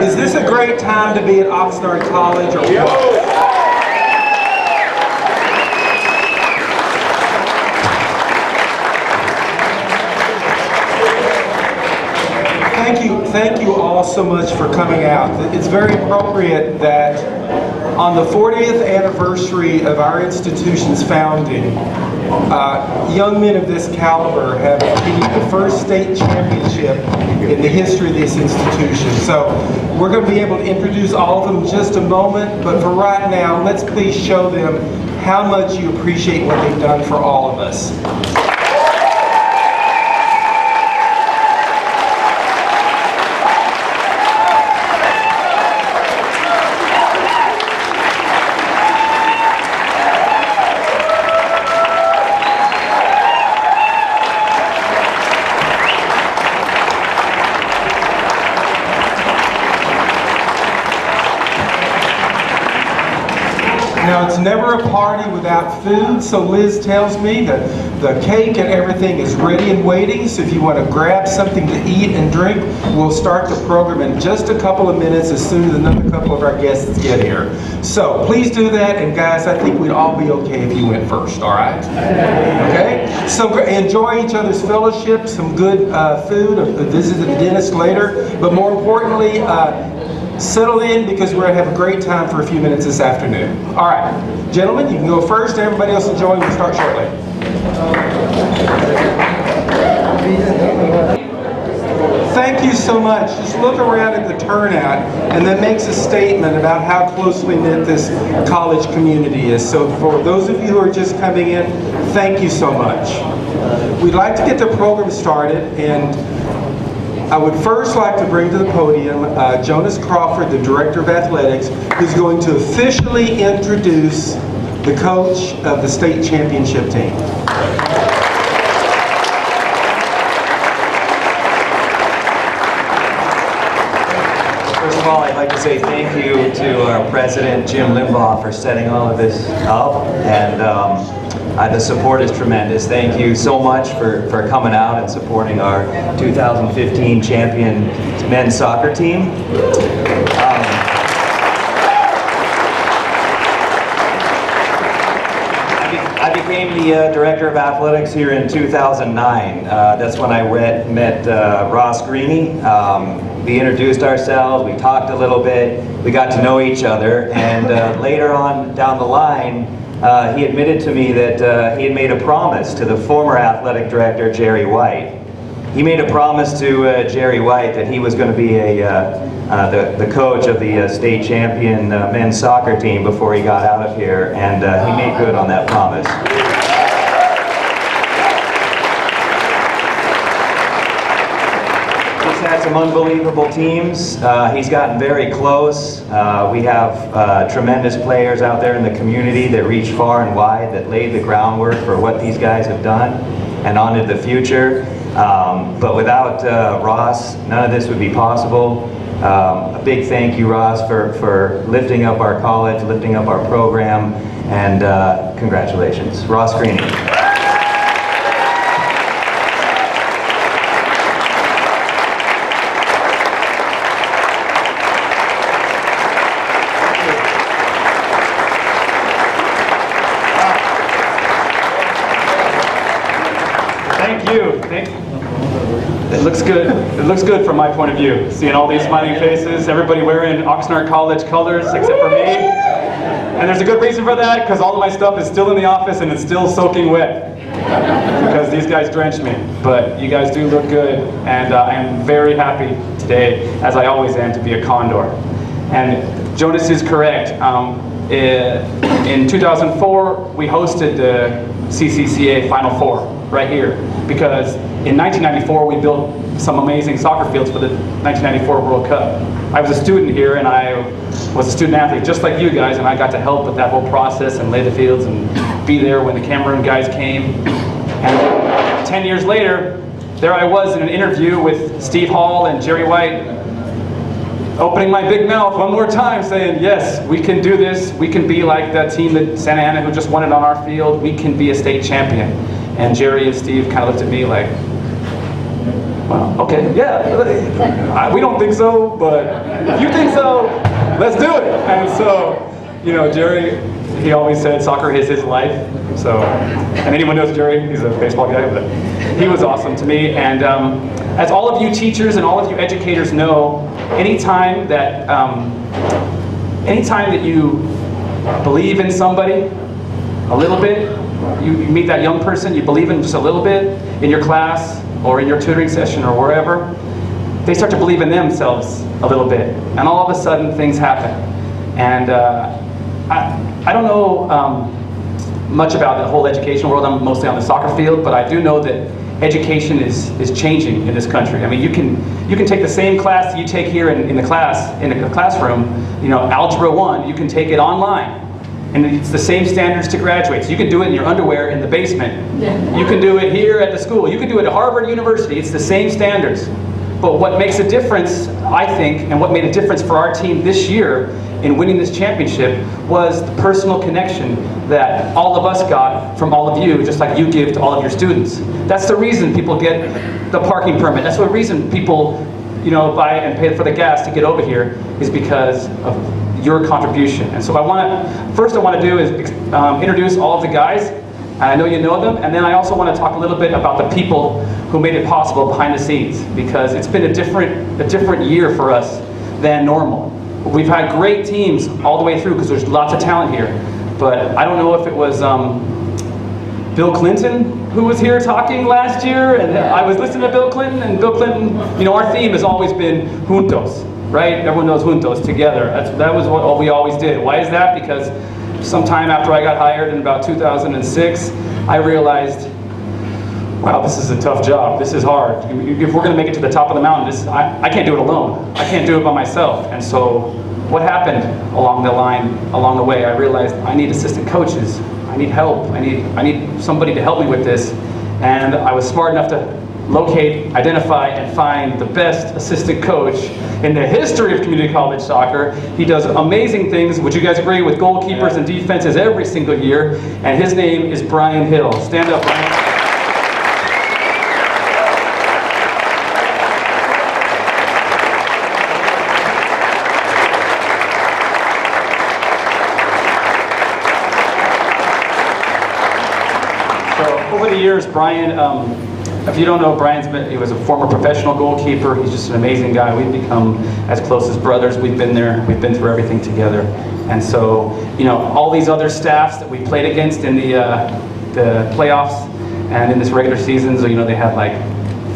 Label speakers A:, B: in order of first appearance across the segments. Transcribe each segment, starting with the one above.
A: Is this a great time to be at Oxnard College or what? Thank you all so much for coming out. It's very appropriate that on the 40th anniversary of our institution's founding, young men of this caliber have achieved the first state championship in the history of this institution. So we're going to be able to introduce all of them in just a moment, but for right now, let's please show them how much you appreciate what they've done for all of us. Now, it's never a party without food, so Liz tells me that the cake and everything is ready and waiting, so if you want to grab something to eat and drink, we'll start the program in just a couple of minutes as soon as another couple of our guests get here. So please do that, and guys, I think we'd all be okay if you went first, all right? Okay? So enjoy each other's fellowship, some good food, a visit to the dentist later, but more importantly, settle in because we're going to have a great time for a few minutes this afternoon. All right, gentlemen, you can go first. Everybody else will join. We'll start shortly. Thank you so much. Just look around at the turnout, and that makes a statement about how closely knit this college community is. So for those of you who are just coming in, thank you so much. We'd like to get the program started, and I would first like to bring to the podium Jonas Crawford, the Director of Athletics, who's going to officially introduce the coach of the state championship team.
B: First of all, I'd like to say thank you to our president, Jim Limbaugh, for setting all of this up, and the support is tremendous. Thank you so much for coming out and supporting our 2015 champion men's soccer team. I became the director of athletics here in 2009. That's when I met Ross Greeny. We introduced ourselves, we talked a little bit, we got to know each other, and later on down the line, he admitted to me that he had made a promise to the former athletic director, Jerry White. He made a promise to Jerry White that he was going to be the coach of the state champion men's soccer team before he got out of here, and he made good on that promise. He's had some unbelievable teams. He's gotten very close. We have tremendous players out there in the community that reach far and wide, that laid the groundwork for what these guys have done and on into the future. But without Ross, none of this would be possible. A big thank you, Ross, for lifting up our college, lifting up our program, and congratulations. Ross Greeny.
C: It looks good. It looks good from my point of view. Seeing all these smiling faces, everybody wearing Oxnard College colors except for me. And there's a good reason for that, because all of my stuff is still in the office and it's still soaking wet. Because these guys drenched me. But you guys do look good, and I am very happy today, as I always am, to be a Condor. And Jonas is correct. In 2004, we hosted the CCCA Final Four right here, because in 1994 we built some amazing soccer fields for the 1994 World Cup. I was a student here, and I was a student athlete just like you guys, and I got to help with that whole process and lay the fields and be there when the Cameroon guys came. And 10 years later, there I was in an interview with Steve Hall and Jerry White, opening my big mouth one more time saying, yes, we can do this. We can be like that team that Santa Ana who just won it on our field. We can be a state champion. And Jerry and Steve kind of looked at me like, Well, okay, yeah, we don't think so, but if you think so, let's do it. And so, you know, Jerry, he always said soccer is his life. So, and anyone knows Jerry, he's a baseball guy, but he was awesome to me. And as all of you teachers and all of you educators know, anytime that you believe in somebody a little bit, you meet that young person, you believe in just a little bit in your class or in your tutoring session or wherever, they start to believe in themselves a little bit. And all of a sudden things happen. And I don't know much about the whole education world. I'm mostly on the soccer field, but I do know that education is changing in this country. I mean, you can take the same class that you take here in the classroom, you know, Algebra 1, you can take it online. And it's the same standards to graduate. So you can do it in your underwear in the basement. You can do it here at the school. You can do it at Harvard University. It's the same standards. But what makes a difference, I think, and what made a difference for our team this year in winning this championship was the personal connection that all of us got from all of you, just like you give to all of your students. That's the reason people get the parking permit. That's the reason people, you know, buy and pay for the gas to get over here, is because of your contribution. And so first I want to do is introduce all of the guys. I know you know them, and then I also want to talk a little bit about the people who made it possible behind the scenes, because it's been a different year for us than normal. We've had great teams all the way through because there's lots of talent here, but I don't know if it was Bill Clinton who was here talking last year, and I was listening to Bill Clinton, and Bill Clinton, you know, our theme has always been juntos, right? Everyone knows juntos, together. That was what we always did. Why is that? Because sometime after I got hired in about 2006, I realized, wow, this is a tough job. This is hard. If we're going to make it to the top of the mountain, I can't do it alone. I can't do it by myself. And so what happened along the way, I realized I need assistant coaches. I need help. I need somebody to help me with this. And I was smart enough to locate, identify, and find the best assistant coach in the history of community college soccer. He does amazing things, would you guys agree, with goalkeepers and defenses every single year, and his name is Brian Hill. Stand up, Brian. So over the years, Brian, if you don't know, he was a former professional goalkeeper. He's just an amazing guy. We've become as close as brothers. We've been there. We've been through everything together. And so, you know, all these other staffs that we played against in the playoffs and in this regular season, so, you know, they had like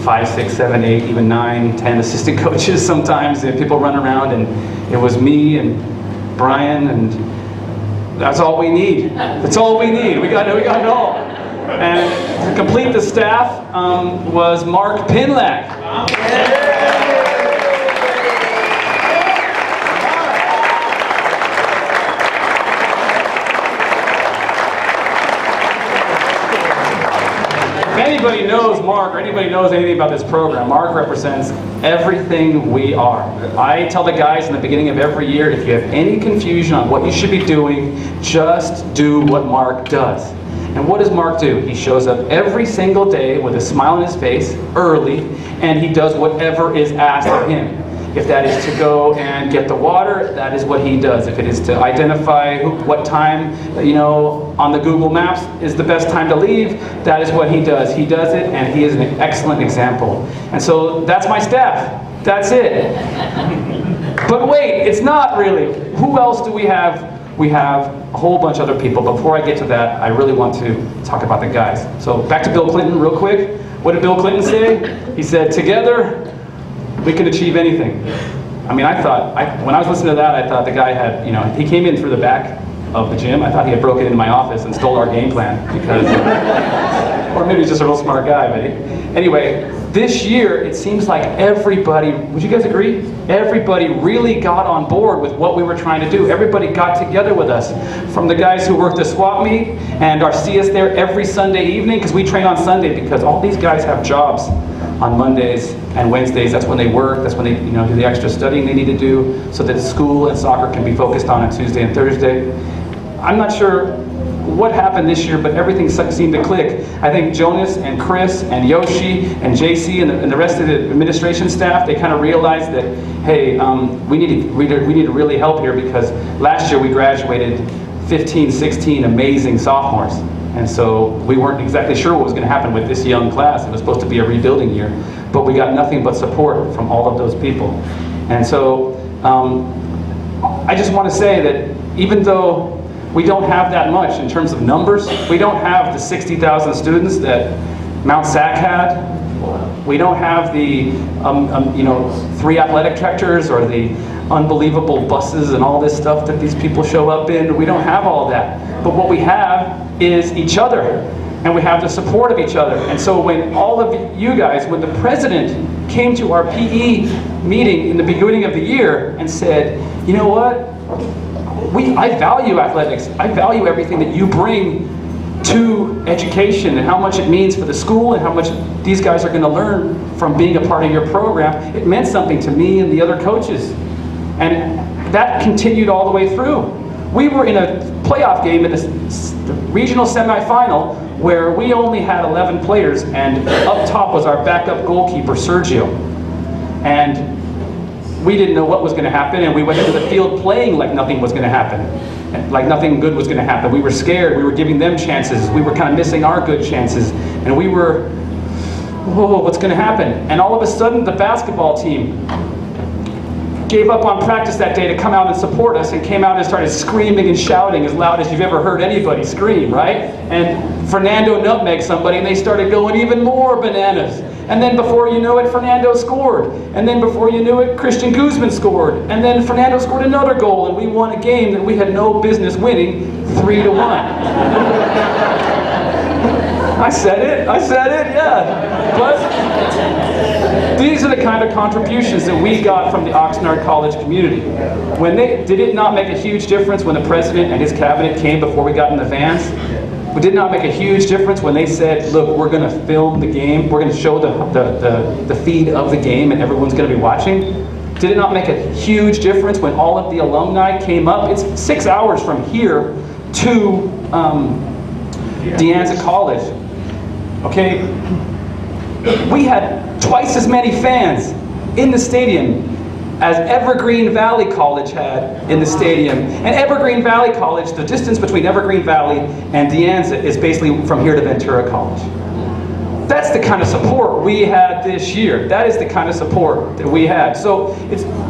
C: 5, 6, 7, 8, even 9, 10 assistant coaches sometimes, and people run around, and it was me and Brian, and that's all we need. That's all we need. We got it all. And to complete the staff was Mark Pinlack. If anybody knows Mark, or anybody knows anything about this program, Mark represents everything we are. I tell the guys in the beginning of every year, if you have any confusion on what you should be doing, just do what Mark does. And what does Mark do? He shows up every single day with a smile on his face, early, and he does whatever is asked of him. If that is to go and get the water, that is what he does. If it is to identify what time, you know, on the Google Maps is the best time to leave, that is what he does. He does it, and he is an excellent example. And so that's my staff. That's it. But wait, it's not really. Who else do we have? We have a whole bunch of other people. Before I get to that, I really want to talk about the guys. So back to Bill Clinton real quick. What did Bill Clinton say? He said, together, we can achieve anything. I mean, when I was listening to that, I thought the guy had, you know, he came in through the back of the gym. I thought he had broken into my office and stole our game plan, because, or maybe he's just a real smart guy, but anyway, this year, it seems like everybody, would you guys agree? Everybody really got on board with what we were trying to do. Everybody got together with us. From the guys who work the swap meet and see us there every Sunday evening, because we train on Sunday, because all these guys have jobs on Mondays and Wednesdays. That's when they work. That's when they, you know, do the extra studying they need to do so that school and soccer can be focused on Tuesday and Thursday. I'm not sure what happened this year, but everything seemed to click. I think Jonas and Chris and Yoshi and JC and the rest of the administration staff, they kind of realized that, hey, we need to really help here, because last year we graduated 15, 16 amazing sophomores. And so we weren't exactly sure what was going to happen with this young class. It was supposed to be a rebuilding year, but we got nothing but support from all of those people. And so I just want to say that even though we don't have that much in terms of numbers, we don't have the 60,000 students that Mount Sac had. We don't have the 3 athletic tractors or the unbelievable buses and all this stuff that these people show up in. We don't have all that. But what we have is each other, and we have the support of each other. And so when all of you guys, when the president came to our PE meeting in the beginning of the year and said, you know what, I value athletics. I value everything that you bring to education and how much it means for the school and how much these guys are going to learn from being a part of your program. It meant something to me and the other coaches. And that continued all the way through. We were in a playoff game in the regional semifinal where we only had 11 players, and up top was our backup goalkeeper, Sergio. And we didn't know what was going to happen, and we went into the field playing like nothing was going to happen. Like nothing good was going to happen. We were scared. We were giving them chances. We were kind of missing our good chances. And we were, whoa, what's going to happen? And all of a sudden, the basketball team gave up on practice that day to come out and support us, and came out and started screaming and shouting as loud as you've ever heard anybody scream, right? And Fernando nutmegged somebody, and they started going even more bananas. And then before you know it, Fernando scored. And then before you knew it, Christian Guzman scored. And then Fernando scored another goal, and we won a game that we had no business winning, 3-1. I said it, yeah. But these are the kind of contributions that we got from the Oxnard College community. Did it not make a huge difference when the president and his cabinet came before we got in the vans? It did not make a huge difference when they said, look, we're going to film the game, we're going to show the feed of the game, and everyone's going to be watching? Did it not make a huge difference when all of the alumni came up? It's 6 hours from here to De Anza College. Okay, we had twice as many fans in the stadium as Evergreen Valley College had in the stadium. And Evergreen Valley College, the distance between Evergreen Valley and De Anza is basically from here to Ventura College. That's the kind of support we had this year. That is the kind of support that we had. So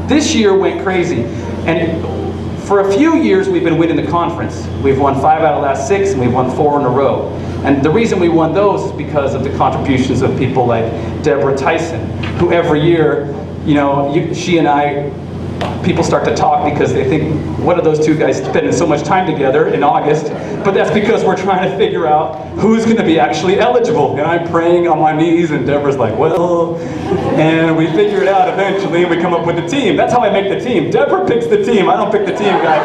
C: this year went crazy. And for a few years we've been winning the conference. We've won 5 out of the last 6, and we've won 4 in a row. And the reason we won those is because of the contributions of people like Deborah Tyson, who every year, she and I, people start to talk because they think, what are those two guys spending so much time together in August? But that's because we're trying to figure out who's going to be actually eligible. And I'm praying on my knees, and Deborah's like, well, and we figure it out eventually, and we come up with the team. That's how I make the team. Deborah picks the team. I don't pick the team, guys.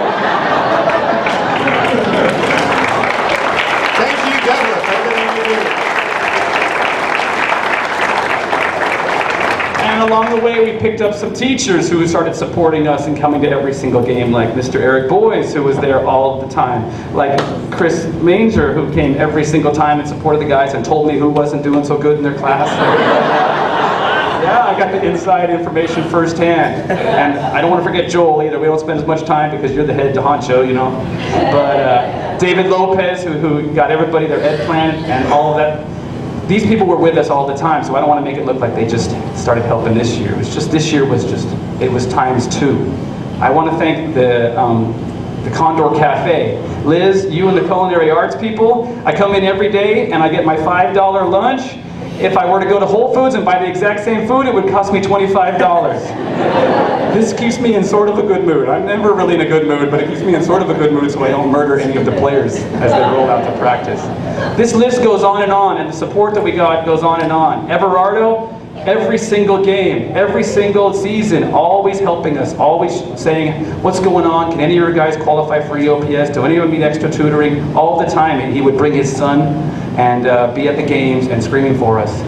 C: And along the way, we picked up some teachers who started supporting us and coming to every single game, like Mr. Eric Boyes, who was there all the time, like Chris Manger, who came every single time and supported the guys and told me who wasn't doing so good in their class. Yeah, I got the inside information firsthand. And I don't want to forget Joel either. We don't spend as much time because you're the head honcho, But David Lopez, who got everybody their ed plan and all of that. These people were with us all the time, so I don't want to make it look like they just started helping this year. This year was times 2. I want to thank the Condor Cafe. Liz, you and the culinary arts people, I come in every day and I get my $5 lunch. If I were to go to Whole Foods and buy the exact same food, it would cost me $25. This keeps me in sort of a good mood. I'm never really in a good mood, but it keeps me in sort of a good mood so I don't murder any of the players as they roll out to practice. This list goes on, and the support that we got goes on and on. Everardo, every single game, every single season, always helping us, always saying, what's going on? Can any of your guys qualify for EOPS? Do anyone need extra tutoring? All the time, and he would bring his son and be at the games and screaming for us.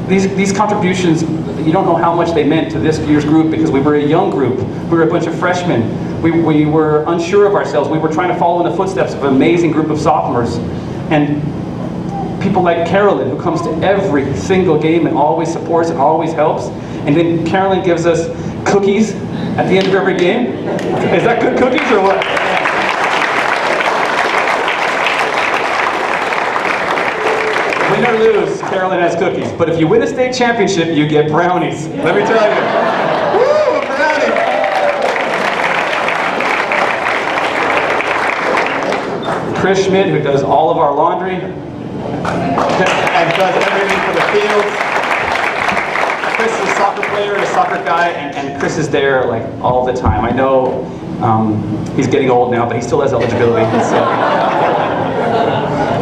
C: these contributions, you don't know how much they meant to this year's group, because we were a young group. We were a bunch of freshmen. We were unsure of ourselves. We were trying to follow in the footsteps of an amazing group of sophomores. And people like Carolyn, who comes to every single game and always supports and always helps. And then Carolyn gives us cookies at the end of every game. Is that good cookies or what? Win or lose, Carolyn has cookies. But if you win a state championship, you get brownies. Let me tell you. Woo, brownie! Chris Schmidt, who does all of our laundry and does everything for the fields. Chris is a soccer player and a soccer guy, and Chris is there like all the time. I know he's getting old now, but he still has eligibility. So.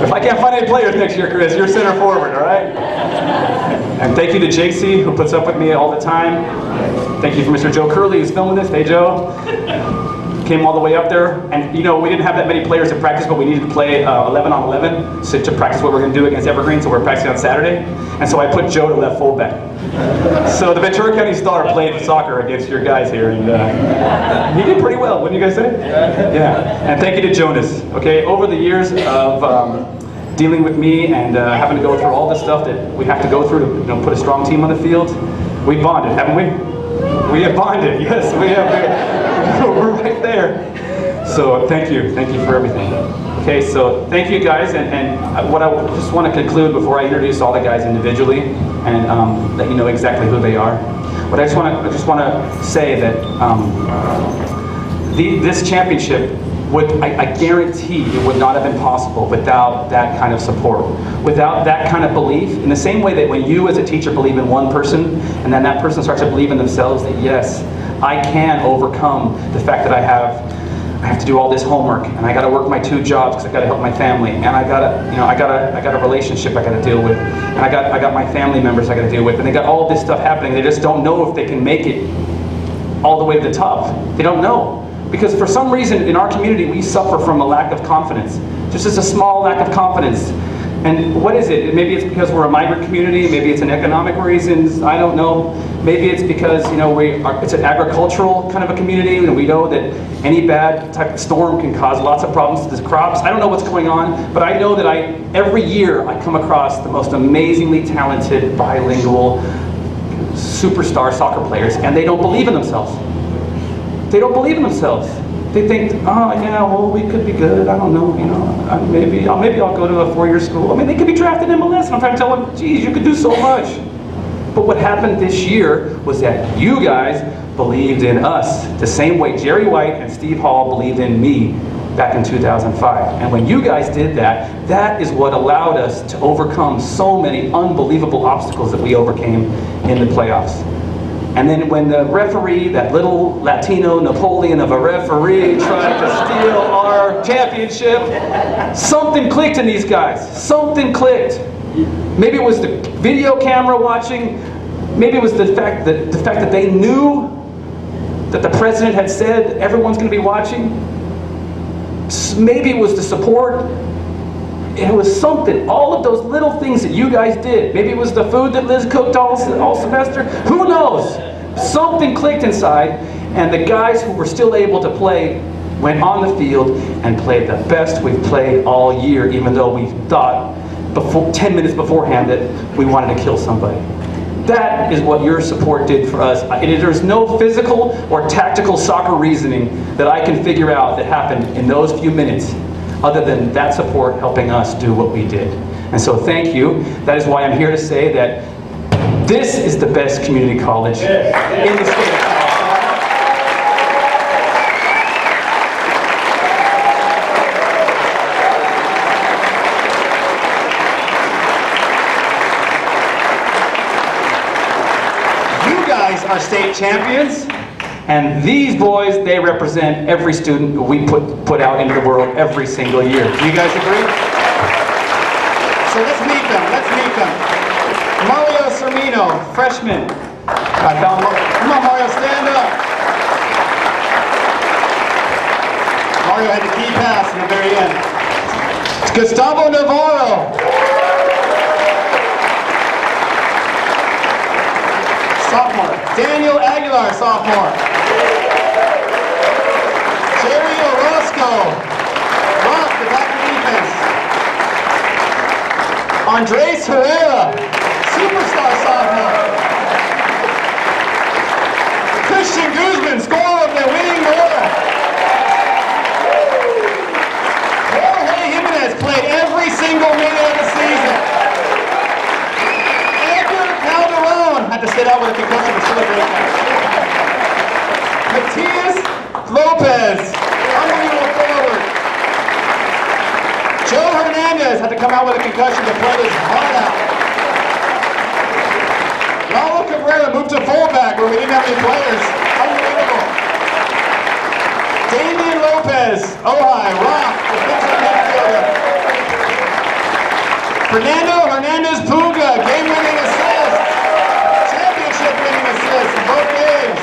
C: If I can't find any players next year, Chris, you're center forward, all right? And thank you to JC, who puts up with me all the time. Thank you for Mr. Joe Curley, who's filming this. Hey, Joe. Came all the way up there. And, you know, we didn't have that many players in practice, but we needed to play 11 on 11 to practice what we're going to do against Evergreen, so we're practicing on Saturday. And so I put Joe to left fullback. So the Ventura County Star played soccer against your guys here, and he did pretty well, wouldn't you guys say? Yeah. And thank you to Jonas. Okay, over the years of dealing with me and having to go through all the stuff that we have to go through to put a strong team on the field, we bonded, haven't we? We have bonded, yes, we have. We're right there. So thank you for everything. Okay, so thank you guys, and what I just want to conclude before I introduce all the guys individually and let you know exactly who they are. But I just want to say that this championship I guarantee it would not have been possible without that kind of support, without that kind of belief. In the same way that when you as a teacher believe in one person, and then that person starts to believe in themselves that yes, I can overcome the fact that I have to do all this homework, and I got to work my 2 jobs because I got to help my family, and I got a relationship I got to deal with, and I got my family members I got to deal with, and they got all this stuff happening. They just don't know if they can make it all the way to the top. They don't know. Because for some reason in our community we suffer from a lack of confidence. Just as a small lack of confidence. And what is it? Maybe it's because we're a migrant community, maybe it's an economic reasons, I don't know. Maybe it's because it's an agricultural kind of a community and we know that any bad type of storm can cause lots of problems to the crops. I don't know what's going on, but I know that every year I come across the most amazingly talented, bilingual, superstar soccer players, and they don't believe in themselves. They don't believe in themselves. They think, oh yeah, well we could be good. I don't know, maybe I'll go to a 4-year school. I mean, they could be drafted in MLS, and I'm trying to tell them, geez, you could do so much. But what happened this year was that you guys believed in us the same way Jerry White and Steve Hall believed in me back in 2005. And when you guys did that, that is what allowed us to overcome so many unbelievable obstacles that we overcame in the playoffs. And then when the referee, that little Latino Napoleon of a referee, tried to steal our championship, something clicked in these guys. Something clicked. Maybe it was the video camera watching. Maybe it was the fact that they knew that the president had said everyone's going to be watching. Maybe it was the support. It was something. All of those little things that you guys did. Maybe it was the food that Liz cooked all semester. Who knows? Something clicked inside, and the guys who were still able to play went on the field and played the best we've played all year, even though we thought 10 minutes beforehand that we wanted to kill somebody. That is what your support did for us. There's no physical or tactical soccer reasoning that I can figure out that happened in those few minutes, other than that support helping us do what we did. And so thank you. That is why I'm here to say that this is the best community college in the state of California. You guys are state champions, and these boys, they represent every student we put out into the world every single year. Do you guys agree? So let's meet them. Mario Cermino, freshman. I found him. Come on, Mario, stand up. Mario had the key pass in the very end. It's Gustavo Navarro. Daniel Aguilar, sophomore. Jerry Orozco, rock the back of defense. Andres Herrera, superstar sophomore. Christian Guzman, scorer of the winning goal. Jorge Jimenez played every single minute of the season. Edgar Calderon had to sit out with a concussion for celebration. Matias Lopez, unbelievable forward. Joe Hernandez had to come out with a concussion to play his heart out. Lalo Cabrera moved to fullback where we didn't have any players. Unbelievable. Damian Lopez, Ojai, rock, defensive midfielder. Fernando Hernandez Puga, game-winning assist. Championship-winning assist in both games.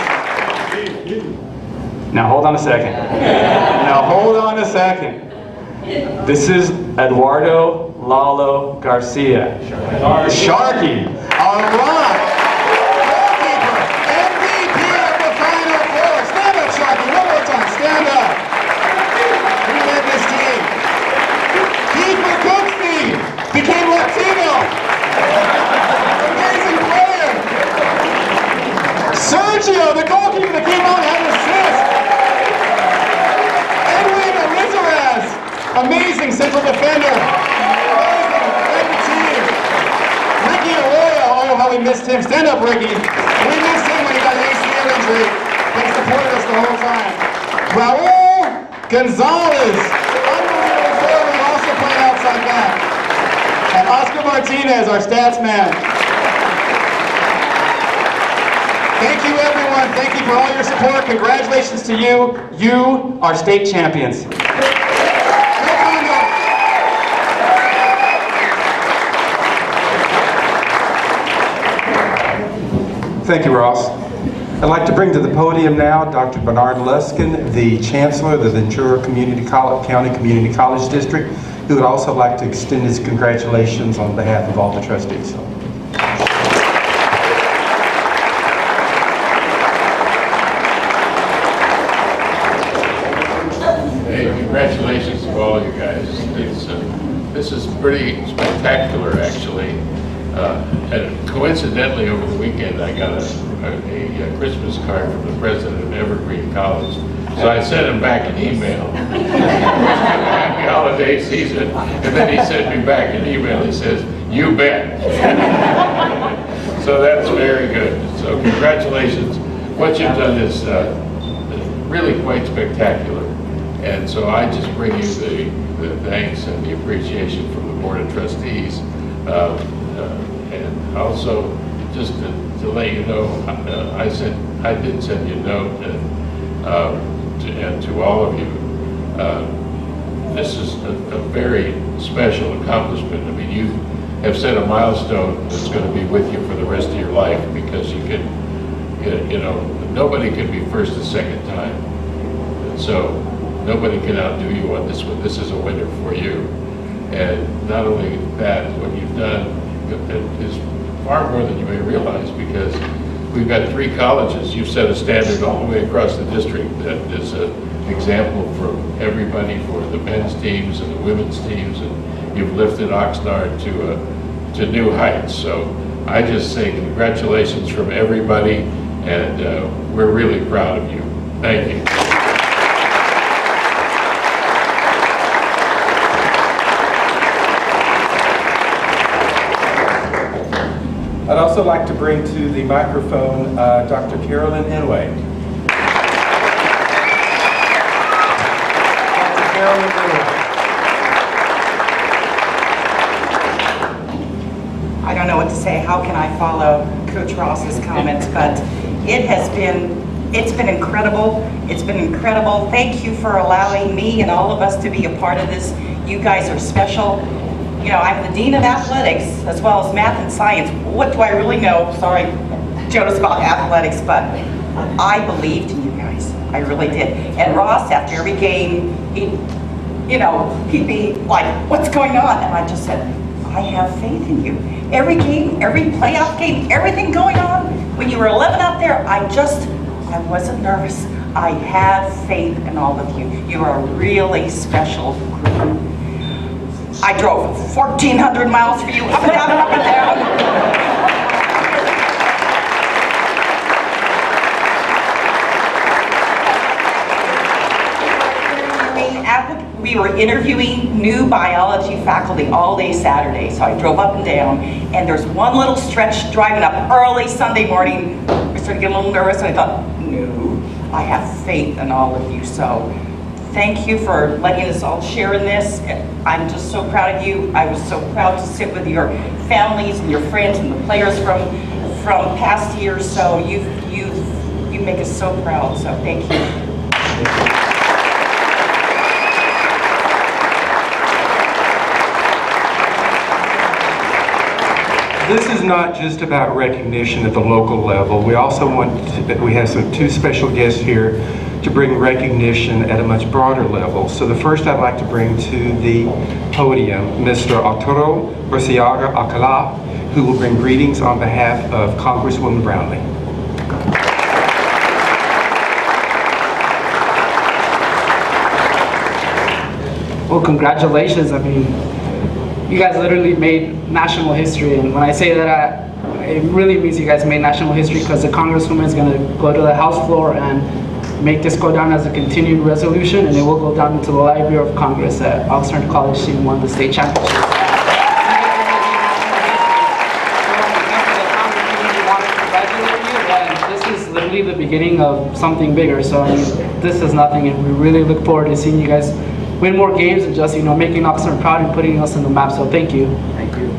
C: Now hold on a second. This is Eduardo Lalo Garcia. Sharky. All right. Goalkeeper. MVP of the Final Four. Stand up, Sharky. One more time. Stand up. Who led this team? Keith McCooksey became Latino. Amazing player. Sergio, the goalkeeper that came on, had an assist. Edwin Arizaraz, amazing central defender. Amazing, led the team. Ricky Arroyo, oh how we missed him. Stand up, Ricky. We missed him when he got an ACL injury. He supported us the whole time. Raul Gonzalez, unbelievable forward, also playing outside back. And Oscar Martinez, our stats man. Thank you, everyone. Thank you for all your support. Congratulations to you. You are state champions.
A: Thank you, Ross. I'd like to bring to the podium now Dr. Bernard Luskin, the Chancellor of the Ventura County Community College District, who would also like to extend his congratulations on behalf of all the trustees.
D: Hey, congratulations to all of you guys. This is pretty spectacular, actually. And coincidentally, over the weekend, I got a Christmas card from the president of Evergreen College. So I sent him back an email. Happy holiday season. And then he sent me back an email. He says, "You bet." So that's very good. So congratulations. What you've done is really quite spectacular. And so I just bring you the thanks and the appreciation from the Board of Trustees. And also, just to let you know, I did send you a note, and to all of you, this is a very special accomplishment. I mean, you have set a milestone that's going to be with you for the rest of your life, because you can, you know, nobody can be first a second time. And so nobody can outdo you on this one. This is a winner for you. And not only that, what you've done is far more than you may realize, because we've got 3 colleges. You've set a standard all the way across the district that is an example for everybody, for the men's teams and the women's teams, and you've lifted Oxnard to new heights. So I just say congratulations from everybody, and we're really proud of you. Thank you.
A: I'd also like to bring to the microphone Dr. Carolyn Inouye. Dr. Carolyn Inouye.
E: I don't know what to say. How can I follow Coach Ross's comments? But it's been incredible. It's been incredible. Thank you for allowing me and all of us to be a part of this. You guys are special. You know, I'm the Dean of Athletics as well as Math and Science. What do I really know? Sorry, Jonas, about athletics, but I believed in you guys. I really did. And Ross, after every game, he'd be like, "What's going on?" And I just said, "I have faith in you." Every game, every playoff game, everything going on, When you were 11 out there, I wasn't nervous. I had faith in all of you. You are a really special group. I drove 1,400 miles for you, up and down, up and down. We were interviewing new biology faculty all day Saturday, so I drove up and down, and there's one little stretch driving up early Sunday morning. I started getting a little nervous, and I thought, no, I have faith in all of you, so thank you for letting us all share in this. I'm just so proud of you. I was so proud to sit with your families and your friends and the players from past years, so you make us so proud, so thank you.
A: This is not just about recognition at the local level. We also we have two special guests here to bring recognition at a much broader level. So the first I'd like to bring to the podium, Mr. Arturo Burciaga Alcala, who will bring greetings on behalf of Congresswoman Brownlee.
F: Well, congratulations. I mean, you guys literally made national history, and when I say that, it really means you guys made national history, because the Congresswoman is going to go to the House floor and make this go down as a continued resolution, and it will go down into the Library of Congress that Oxnard College team won the state championship. This is literally the beginning of something bigger, so I mean, this is nothing, and we really look forward to seeing you guys win more games and just, making Oxnard proud and putting us on the map, so thank you. Thank you.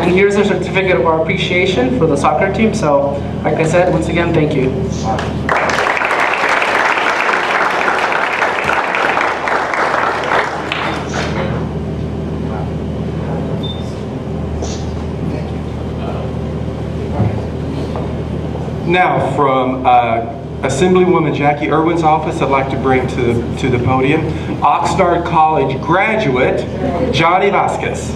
F: And here's a certificate of our appreciation for the soccer team, so like I said, once again, thank you.
A: Now, from Assemblywoman Jackie Irwin's office, I'd like to bring to the podium Oxnard College graduate Johnny Vasquez.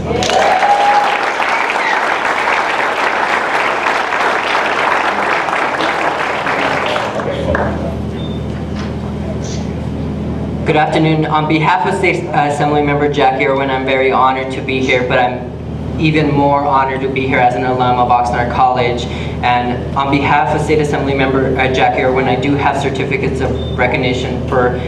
G: Good afternoon. On behalf of State Assembly Member Jackie Irwin, I'm very honored to be here, but I'm even more honored to be here as an alum of Oxnard College. And on behalf of State Assembly Member Jackie Irwin, I do have certificates of recognition for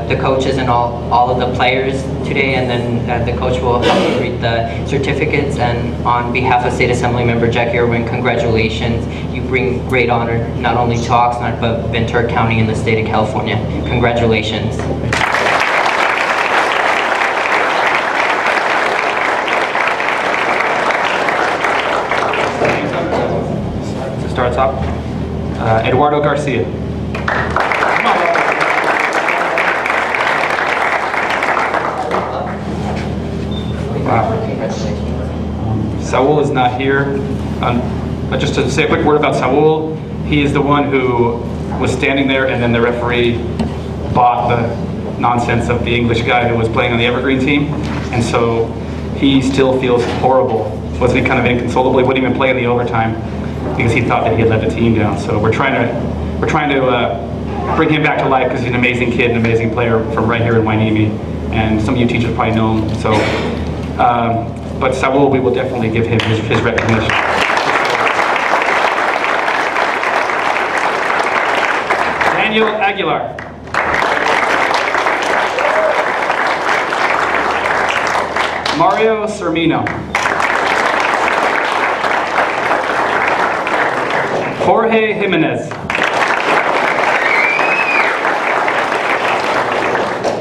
G: the coaches and all of the players today, and then the coach will help me read the certificates. And on behalf of State Assembly Member Jackie Irwin, congratulations. You bring great honor not only to Oxnard, but Ventura County and the state of California. Congratulations.
C: Starts up. Eduardo Garcia. Wow. Saul is not here. Just to say a quick word about Saul, he is the one who was standing there, and then the referee bought the nonsense of the English guy who was playing on the Evergreen team, and so he still feels horrible. Wasn't he kind of inconsolable? He wouldn't even play in the overtime because he thought that he had let the team down. So we're trying to bring him back to life, because he's an amazing kid, an amazing player from right here in Wainimi, and some of you teachers probably know him. So, but Saul, we will definitely give him his recognition. Daniel Aguilar. Mario Cermino. Jorge Jimenez.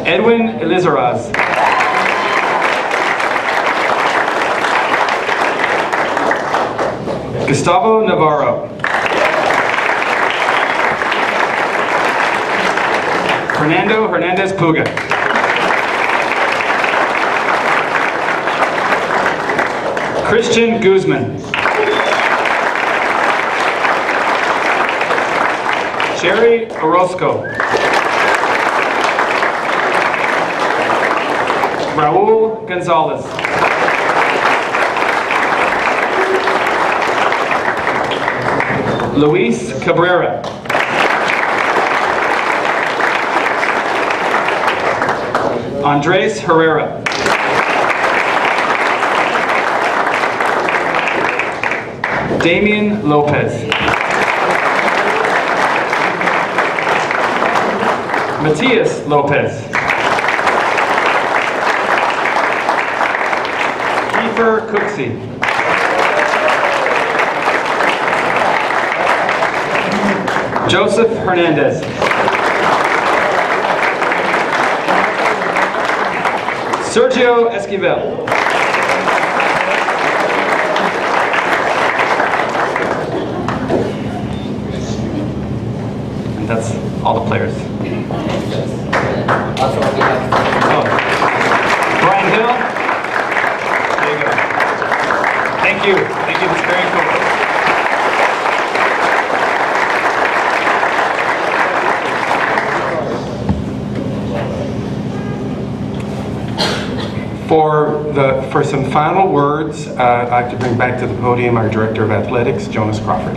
C: Edwin Elizaraz. Gustavo Navarro. Fernando Hernandez Puga. Christian Guzman. Sherry Orozco. Raul Gonzalez. Luis Cabrera. Andres Herrera. Damian Lopez. Matias Lopez. Kiefer Cooksey. Joseph Hernandez. Sergio Esquivel. And that's all the players.
G: Also, on behalf
C: Oh. Brian Hill. There you go. Thank you. Thank you. That's very cool.
A: For some final words, I'd like to bring back to the podium our Director of Athletics, Jonas Crawford.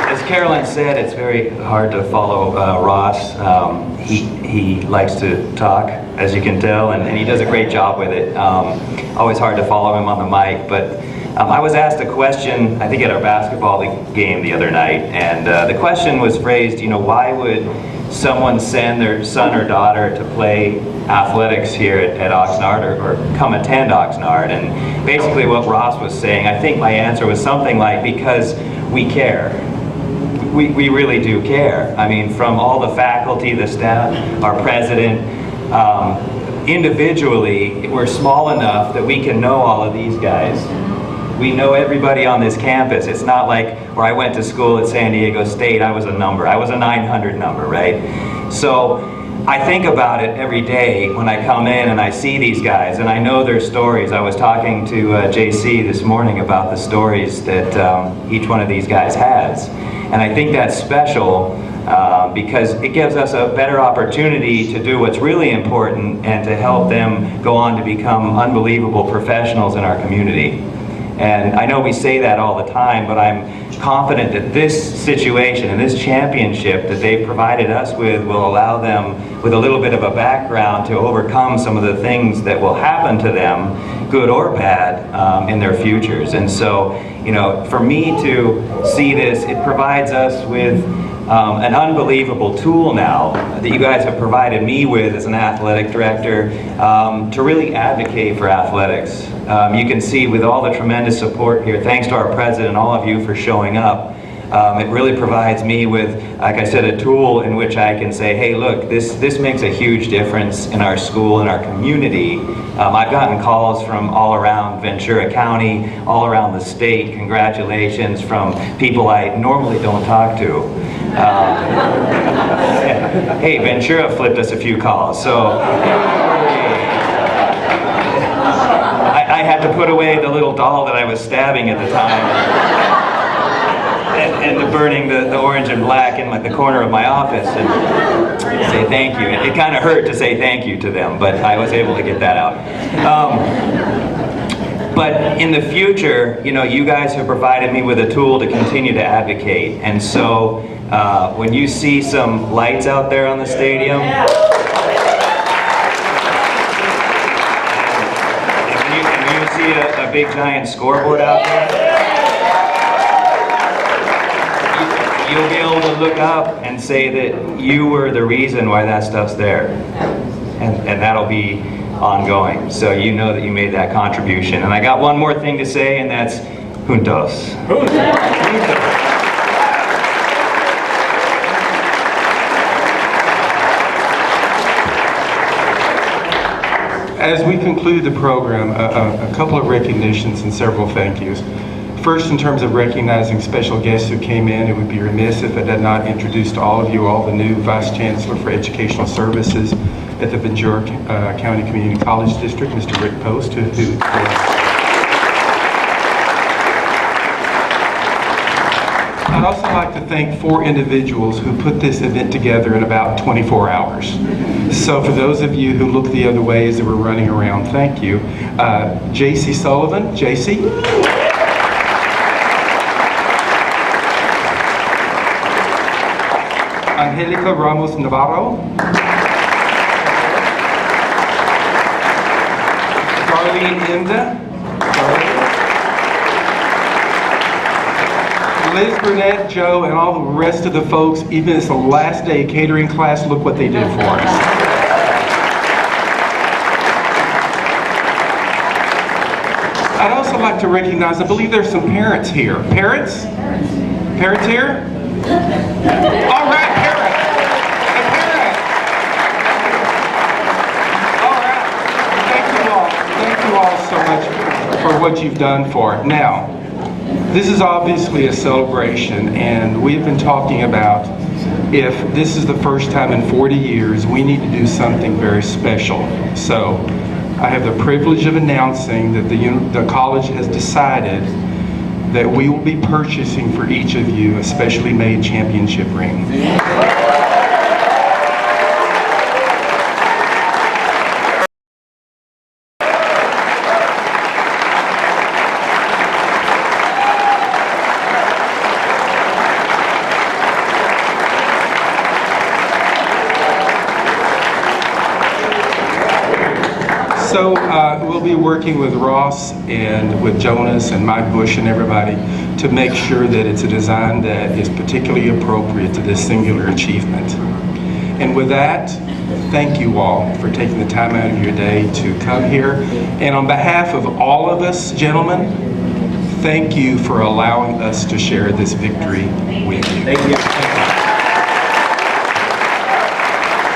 B: As Carolyn said, it's very hard to follow Ross. He likes to talk, as you can tell, and he does a great job with it. Always hard to follow him on the mic, but I was asked a question, I think at our basketball game the other night, and the question was phrased, you know, why would someone send their son or daughter to play athletics here at Oxnard or come attend Oxnard? And basically what Ross was saying, I think my answer was something like, because we care. We really do care. I mean, from all the faculty, the staff, our president, individually, we're small enough that we can know all of these guys. We know everybody on this campus. It's not like where I went to school at San Diego State, I was a number. I was a 900 number, right? So I think about it every day when I come in and I see these guys and I know their stories. I was talking to JC this morning about the stories that each one of these guys has. And I think that's special because it gives us a better opportunity to do what's really important and to help them go on to become unbelievable professionals in our community. And I know we say that all the time, but I'm confident that this situation and this championship that they've provided us with will allow them, with a little bit of a background, to overcome some of the things that will happen to them, good or bad, in their futures. And so, you know, for me to see this, it provides us with an unbelievable tool now that you guys have provided me with as an athletic director to really advocate for athletics. You can see with all the tremendous support here, thanks to our president, all of you for showing up, it really provides me with, like I said, a tool in which I can say, hey, look, this makes a huge difference in our school and our community. I've gotten calls from all around Ventura County, all around the state, congratulations from people I normally don't talk to. Hey, Ventura flipped us a few calls, so I had to put away the little doll that I was stabbing at the time. And burning the orange and black in the corner of my office and say thank you. It kind of hurt to say thank you to them, but I was able to get that out. But in the future, you know, you guys have provided me with a tool to continue to advocate. And so when you see some lights out there on the stadium, and you see a big giant scoreboard out there, you'll be able to look up and say that you were the reason why that stuff's there. And that'll be ongoing. So you know that you made that contribution. And I got one more thing to say, and that's juntos.
A: As we conclude the program, a couple of recognitions and several thank yous. First, in terms of recognizing special guests who came in, it would be remiss if I did not introduce to all of you all the new Vice Chancellor for Educational Services at the Ventura County Community College District, Mr. Rick Post, I'd also like to thank 4 individuals who put this event together in about 24 hours. So for those of you who look the other way as they were running around, thank you. JC Sullivan, JC. Angelica Ramos Navarro. Darlene Inda. Liz Burnett, Joe, and all the rest of the folks, even it's the last day catering class, look what they did for us. I'd also like to recognize, I believe there's some parents here. Parents? Parents here? All right, parents. The parents. All right. Thank you all so much for what you've done for it. Now, this is obviously a celebration, and we've been talking about if this is the first time in 40 years, we need to do something very special. So I have the privilege of announcing that the college has decided that we will be purchasing for each of you a specially made championship ring. So we'll be working with Ross and with Jonas and Mike Bush and everybody to make sure that it's a design that is particularly appropriate to this singular achievement. And with that, thank you all for taking the time out of your day to come here. And on behalf of all of us, gentlemen, thank you for allowing us to share this victory with you.
B: Thank you.